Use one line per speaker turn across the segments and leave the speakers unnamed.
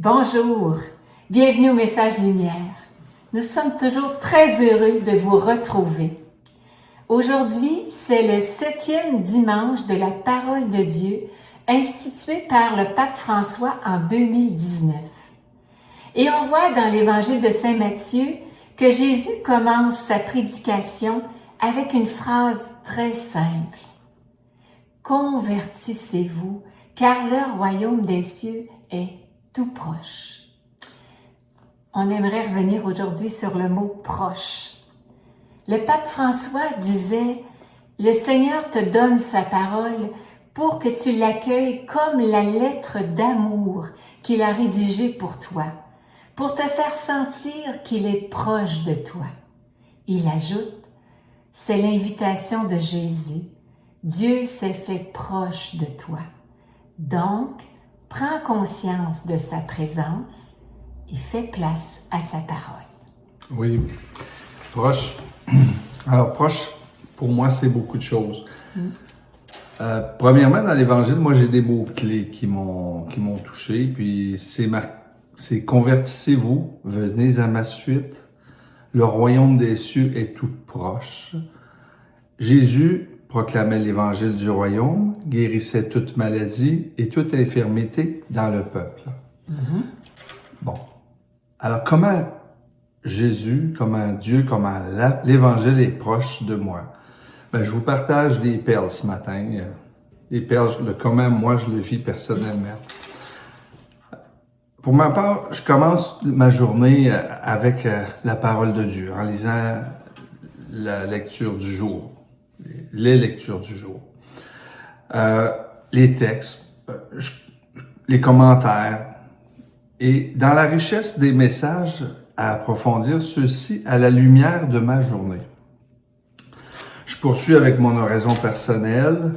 Bonjour, bienvenue au Message Lumière. Nous sommes toujours très heureux de vous retrouver. Aujourd'hui, c'est le 7e dimanche de la Parole de Dieu institué par le pape François en 2019. Et on voit dans l'Évangile de Saint Matthieu que Jésus commence sa prédication avec une phrase très simple. Convertissez-vous, car le royaume des cieux est tout proche. On aimerait revenir aujourd'hui sur le mot « proche ». Le pape François disait « Le Seigneur te donne sa parole pour que tu l'accueilles comme la lettre d'amour qu'il a rédigée pour toi, pour te faire sentir qu'il est proche de toi. » Il ajoute « C'est l'invitation de Jésus. Dieu s'est fait proche de toi. Donc, prends conscience de sa présence et fais place à sa parole. »
Oui, proche. Alors, proche, pour moi, c'est beaucoup de choses. Premièrement, dans l'Évangile, moi, j'ai des mots-clés qui m'ont touché. Puis, c'est convertissez-vous, venez à ma suite. Le royaume des cieux est tout proche. Jésus proclamait l'Évangile du royaume, guérissait toute maladie et toute infirmité dans le peuple. Bon. Alors, comment Jésus, comment Dieu, comment l'Évangile est proche de moi? Ben, je vous partage des perles ce matin. Des perles, comment moi je le vis personnellement. Pour ma part, je commence ma journée avec la parole de Dieu, en lisant la lecture du jour, les lectures du jour, les textes, les commentaires, et dans la richesse des messages, à approfondir ceux-ci à la lumière de ma journée. Je poursuis avec mon oraison personnelle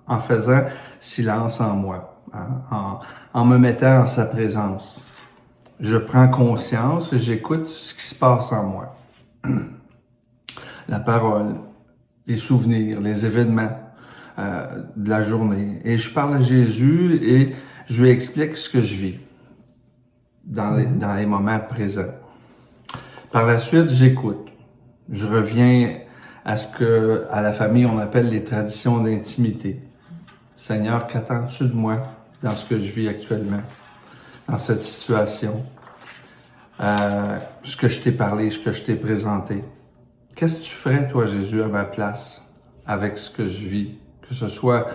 en faisant silence en moi, en me mettant en sa présence. Je prends conscience et j'écoute ce qui se passe en moi. La parole, les souvenirs, les événements de la journée. Et je parle à Jésus et je lui explique ce que je vis dans les moments présents. Par la suite, j'écoute. Je reviens à la famille, on appelle les traditions d'intimité. Seigneur, qu'attends-tu de moi dans ce que je vis actuellement, dans cette situation? Ce que je t'ai parlé, ce que je t'ai présenté. Qu'est-ce que tu ferais, toi, Jésus, à ma place, avec ce que je vis? Que ce soit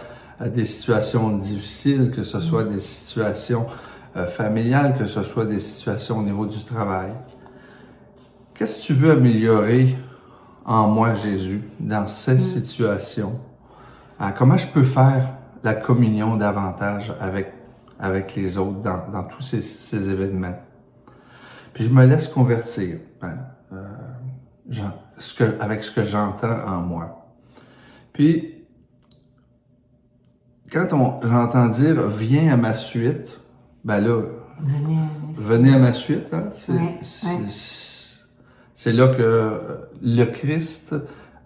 des situations difficiles, que ce soit des situations familiales, que ce soit des situations au niveau du travail. Qu'est-ce que tu veux améliorer en moi, Jésus, dans ces situations? Comment je peux faire la communion davantage avec les autres dans tous ces événements? Puis je me laisse convertir avec ce que j'entends en moi. Puis, quand j'entends dire « viens à ma suite », ben là, venez à ma suite, hein? C'est là que le Christ,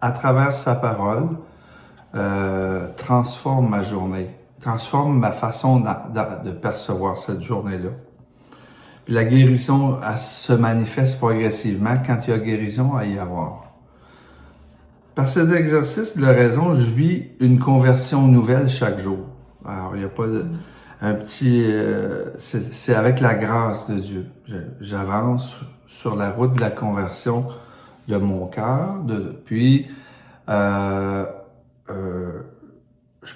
à travers sa parole, transforme ma journée, transforme ma façon de percevoir cette journée-là. Puis la guérison, elle se manifeste progressivement. Quand il y a guérison, à y avoir. Par cet exercice de raison, je vis une conversion nouvelle chaque jour. Alors, il n'y a pas c'est avec la grâce de Dieu. J'avance sur la route de la conversion de mon cœur. Puis, je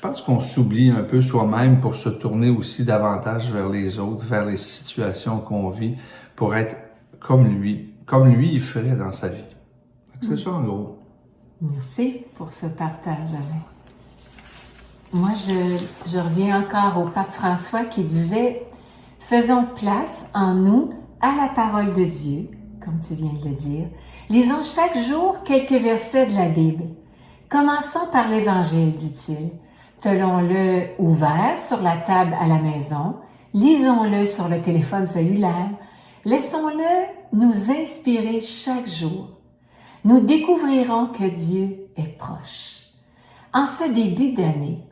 pense qu'on s'oublie un peu soi-même pour se tourner aussi davantage vers les autres, vers les situations qu'on vit, pour être comme lui il ferait dans sa vie. C'est ça en gros.
Merci pour ce partage, Alain. Moi, je reviens encore au pape François qui disait « Faisons place en nous à la parole de Dieu », comme tu viens de le dire. Lisons chaque jour quelques versets de la Bible. Commençons par l'Évangile, dit-il. Tenons-le ouvert sur la table à la maison. Lisons-le sur le téléphone cellulaire. Laissons-le nous inspirer chaque jour. Nous découvrirons que Dieu est proche. En ce début d'année,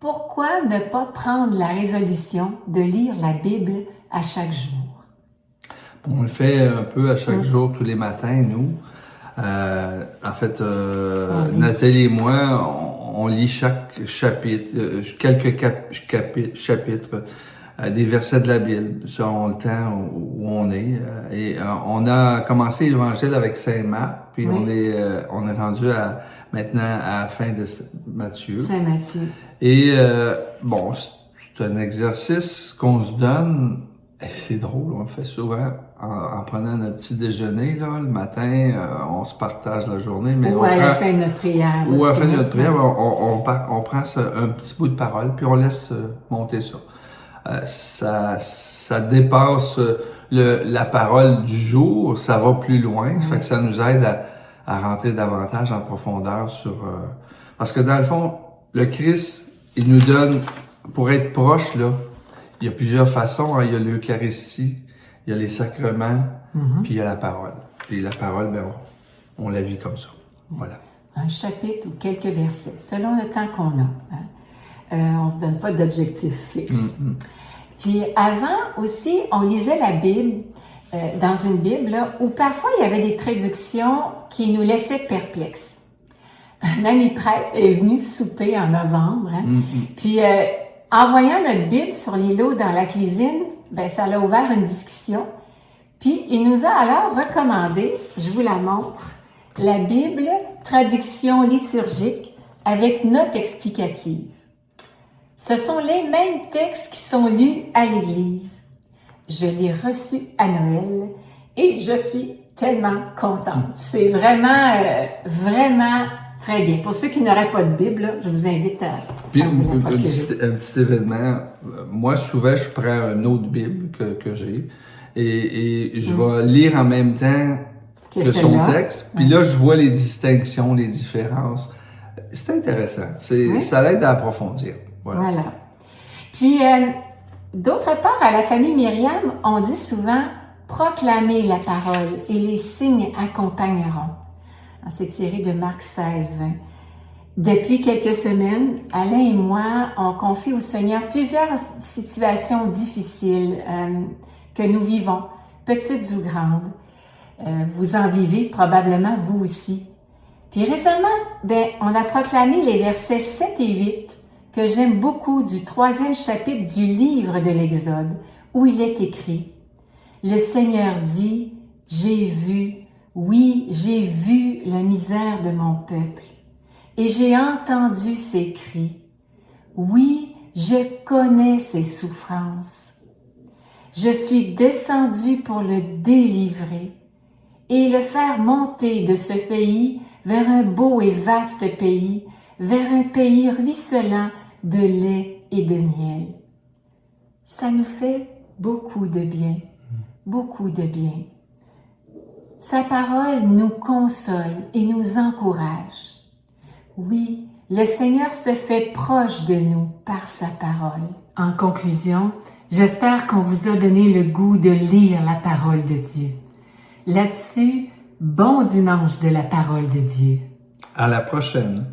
pourquoi ne pas prendre la résolution de lire la Bible à chaque jour?
On le fait un peu à chaque jour, tous les matins, nous. En fait, Nathalie et moi, on lit chaque chapitre, quelques chapitres, des versets de la Bible, selon le temps où on est. Et on a commencé l'Évangile avec Saint Marc, puis on est rendu maintenant à la fin de Matthieu.
Saint Matthieu.
Et bon, c'est un exercice qu'on se donne. C'est drôle, on le fait souvent en prenant notre petit déjeuner là, le matin, on se partage la journée. Mais
ou à la fin de notre prière.
Ou à la fin de notre prière, on prend un petit bout de parole, puis on laisse monter ça. Ça dépasse la parole du jour, ça va plus loin, ça fait que ça nous aide à rentrer davantage en profondeur sur... parce que dans le fond, le Christ, il nous donne, pour être proche, là, il y a plusieurs façons, hein. Il y a l'Eucharistie, il y a les sacrements, puis il y a la parole. Puis la parole, ben, on la vit comme ça. Voilà.
Un chapitre ou quelques versets, selon le temps qu'on a. Hein. On se donne pas d'objectif fixe. Puis avant aussi, on lisait la Bible dans une Bible là, où parfois il y avait des traductions qui nous laissaient perplexes. Un ami prêtre est venu souper en novembre, hein, puis en voyant notre Bible sur l'îlot dans la cuisine, ben ça l'a ouvert une discussion. Puis il nous a alors recommandé, je vous la montre, la Bible, traduction liturgique avec note explicative. Ce sont les mêmes textes qui sont lus à l'Église. Je l'ai reçu à Noël et je suis tellement contente. C'est vraiment, vraiment très bien. Pour ceux qui n'auraient pas de Bible, là, je vous invite à vous la procurer.
Un petit événement. Moi, souvent, je prends une autre Bible que j'ai et je vais lire en même temps que son texte. Puis là, je vois les distinctions, les différences. C'est intéressant. Ça l'aide à approfondir.
Voilà. Puis, d'autre part, à la famille Myriam, on dit souvent « proclamer la parole et les signes accompagneront ». C'est tiré de Marc 16, 20. Depuis quelques semaines, Alain et moi, on confie au Seigneur plusieurs situations difficiles que nous vivons, petites ou grandes. Vous en vivez probablement vous aussi. Puis récemment, on a proclamé les versets 7 et 8 que j'aime beaucoup du 3e chapitre du livre de l'Exode, où il est écrit « Le Seigneur dit, j'ai vu, oui, j'ai vu la misère de mon peuple, et j'ai entendu ses cris. Oui, je connais ses souffrances. Je suis descendu pour le délivrer et le faire monter de ce pays vers un beau et vaste pays, vers un pays ruisselant de lait et de miel. » Ça nous fait beaucoup de bien, beaucoup de bien. Sa parole nous console et nous encourage. Oui, le Seigneur se fait proche de nous par sa parole. En conclusion, j'espère qu'on vous a donné le goût de lire la parole de Dieu. Là-dessus, bon dimanche de la parole de Dieu.
À la prochaine.